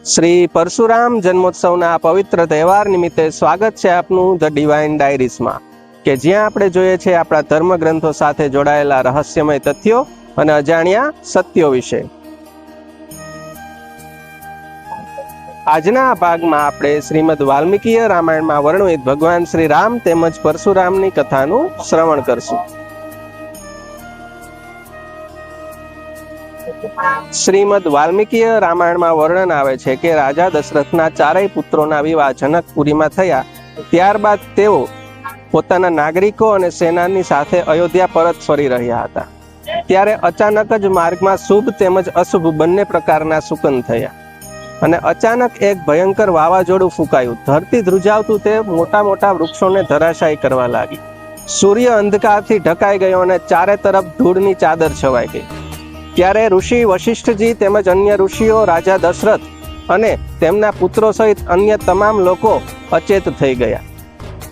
શ્રી પરશુરામ જન્મોત્સવના પવિત્ર તહેવાર નિમિત્તે સ્વાગત છે આપનું ધ ડિવાઇન ડાયરીઝમાં, કે જ્યાં આપણે જોઈએ છે આપણા ધર્મગ્રંથો સાથે જોડાયેલા રહસ્યમય તથ્યો અને અજાણ્યા સત્યો વિશે. આજના ભાગમાં આપણે શ્રીમદ વાલ્મીકીય રામાયણમાં વર્ણિત ભગવાન શ્રી રામ તેમજ પરશુરામની કથાનું શ્રવણ કરશું. શ્રીમદ વાલ્મીકીય રામાયણમાં વર્ણન આવે છે કે રાજા દશરથના ચારેય પુત્રોના વિવાહ જનકપુરીમાં થયા. ત્યારબાદ તેઓ પોતાના નાગરિકો અને સેનાની સાથે અયોધ્યા પરત ફરી રહ્યા હતા. ત્યારે અચાનક જ માર્ગમાં શુભ તેમજ અશુભ બંને પ્રકારના શુકન થયા અને અચાનક એક ભયંકર વાવાઝોડું ફૂંકાયું. ધરતી ધ્રુજાવતું તે મોટા મોટા વૃક્ષોને ધરાશાયી કરવા લાગી. સૂર્ય અંધકારથી ઢકાઈ ગયો અને ચારે તરફ ધૂળની ચાદર છવાઈ ગઈ. ત્યારે ઋષિ વશિષ્ઠજી તેમજ અન્ય ઋષિઓ, રાજા દશરથ અને તેમના પુત્રો સહિત અન્ય તમામ લોકો અચેત થઈ ગયા.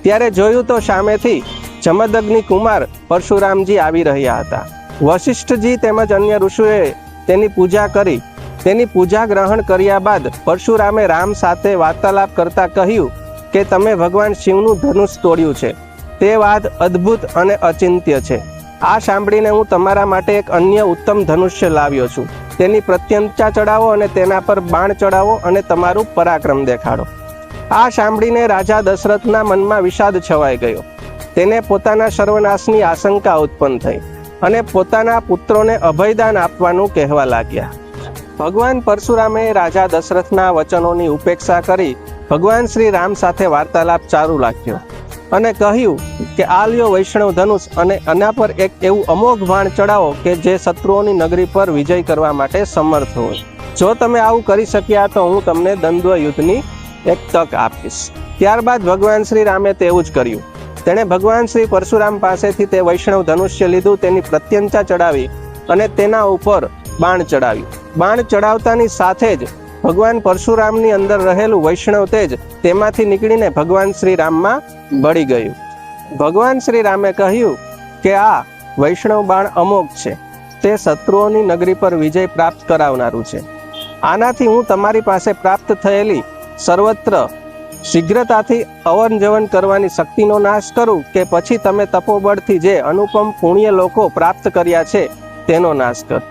ત્યારે જોયું તો સામેથી જમદગ્નિ કુમાર પરશુરામજી આવી રહ્યા હતા. વશિષ્ઠજી તેમજ અન્ય ઋષિઓએ તેની પૂજા કરી. તેની પૂજા ગ્રહણ કર્યા બાદ પરશુરામે રામ સાથે વાર્તાલાપ કરતા કહ્યું કે તમે ભગવાન શિવનું ધનુષ તોડ્યું છે. તે વાત અદ્ભુત અને અચિંત્ય છે. આ સાંભળીને હું તમારા માટે એક અન્ય ઉત્તમ ધનુષ્ય લાવ્યો છું. તેની પ્રત્યંચા ચડાવો અને તેના પર બાણ ચડાવો અને તમારું પરાક્રમ દેખાડો. આ સાંભળીને રાજા દશરથના મનમાં વિષાદ છવાઈ ગયો. તેને પોતાના સર્વનાશની આશંકા ઉત્પન્ન થઈ અને પોતાના પુત્રોને અભયદાન આપવાનું કહેવા લાગ્યા. ભગવાન પરશુરામે રાજા દશરથના વચનોની ઉપેક્ષા કરી ભગવાન શ્રી રામ સાથે વાર્તાલાપ ચાલુ રાખ્યો અને કહ્યું કે આ લ્યો વૈષ્ણવ ધનુષ અને આના પર એક એવું અમોઘ બાણ ચડાવો કે જે શત્રુઓની નગરી પર વિજય કરવા માટે સમર્થ હોય. જો તમે આવું કરી શક્યા તો હું તમને દ્વંદ્વ યુદ્ધની એક તક આપીશ. ત્યારબાદ ભગવાન શ્રી રામે તેવું જ કર્યું. તેણે ભગવાન શ્રી પરશુરામ પાસેથી તે વૈષ્ણવ ધનુષ્ય લીધું, તેની પ્રત્યંચા ચડાવી અને તેના ઉપર બાણ ચડાવ્યું. બાણ ચડાવતાની સાથે જ ભગવાન પરશુરામની અંદર રહેલું વૈષ્ણવ તેજ તેમાંથી નીકળીને ભગવાન શ્રી રામમાં ભળી ગયું. ભગવાન શ્રી રામે કહ્યું કે આ વૈષ્ણવ બાણ અમોઘ છે. તે શત્રુઓની નગરી પર વિજય પ્રાપ્ત કરાવનારું છે. આનાથી હું તમારી પાસે પ્રાપ્ત થયેલી સર્વત્ર શીઘ્રતાથી અવન જવન કરવાની શક્તિનો નાશ કરું કે પછી તમે તપોબળથી જે અનુપમ પુણ્ય લોકો પ્રાપ્ત કર્યા છે તેનો નાશ કર.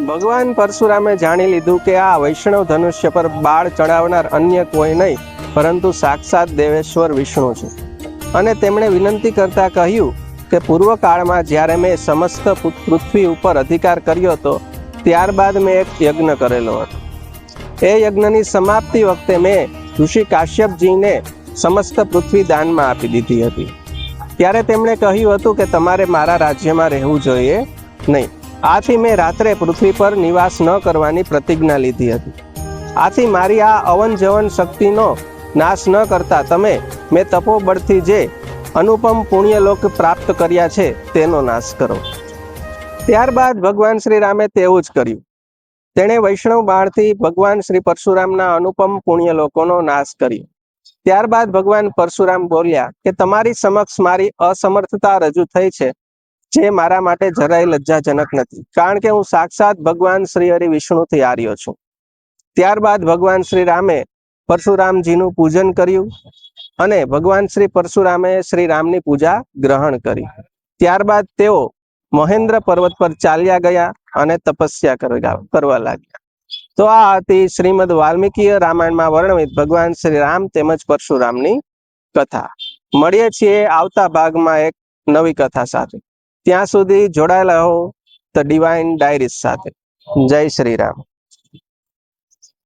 ભગવાન પરશુરામે જાણી લીધું કે આ વૈષ્ણવ ધનુષ્ય પર બાળ ચડાવનાર અન્ય કોઈ નહીં પરંતુ સાક્ષાત દેવેશ્વર વિષ્ણુ છે. અને તેમણે વિનંતી કરતા કહ્યું કે પૂર્વ કાળમાં જ્યારે મેં સમસ્ત પૃથ્વી ઉપર અધિકાર કર્યો હતો ત્યારબાદ મેં એક યજ્ઞ કરેલો હતો. એ યજ્ઞની સમાપ્તિ વખતે મેં ઋષિ કાશ્યપજીને સમસ્ત પૃથ્વી દાનમાં આપી દીધી હતી. ત્યારે તેમણે કહ્યું હતું કે તમારે મારા રાજ્યમાં રહેવું જોઈએ નહીં. આથી મેં રાત્રે પૃથ્વી પર નિવાસ ન કરવાની પ્રતિજ્ઞા લીધી હતી. આથી મારી આ અવન જવન શક્તિનો નાશ ન કરતા તમે મેં તપોબળથી જે અનુપમ પુણ્યલોક પ્રાપ્ત કર્યા છે તેનો નાશ કરો. ત્યારબાદ ભગવાન શ્રી રામે તેવું જ કર્યું. તેણે વૈષ્ણવ બાણથી ભગવાન શ્રી પરશુરામના અનુપમ પુણ્યલોકોનો નાશ કર્યો. ત્યારબાદ ભગવાન પરશુરામ બોલ્યા કે તમારી સમક્ષ મારી અસમર્થતા રજૂ થઈ છે, જે મારા માટે જરાય લજ્જાજનક નથી, કારણ કે હું સાક્ષાત ભગવાન શ્રી હરિ વિષ્ણુથી આર્યો છું. ત્યારબાદ ભગવાન શ્રી રામે પરશુરામજીનું પૂજન કર્યું અને ભગવાન શ્રી પરશુરામે શ્રી રામની પૂજા ગ્રહણ કરી. ત્યારબાદ તેઓ મહેન્દ્ર પર્વત પર ચાલ્યા ગયા અને તપસ્યા કરવા લાગ્યા. તો આ હતી શ્રીમદ વાલ્મીકીય રામાયણમાં વર્ણિત ભગવાન શ્રી રામ તેમજ પરશુરામની કથા. મળીએ છીએ આવતા ભાગમાં એક નવી કથા સાથે. ત્યાં સુધી જોડાયેલા રહો ધ ડિવાઇન ડાયરીઝ સાથે. જય શ્રી રામ.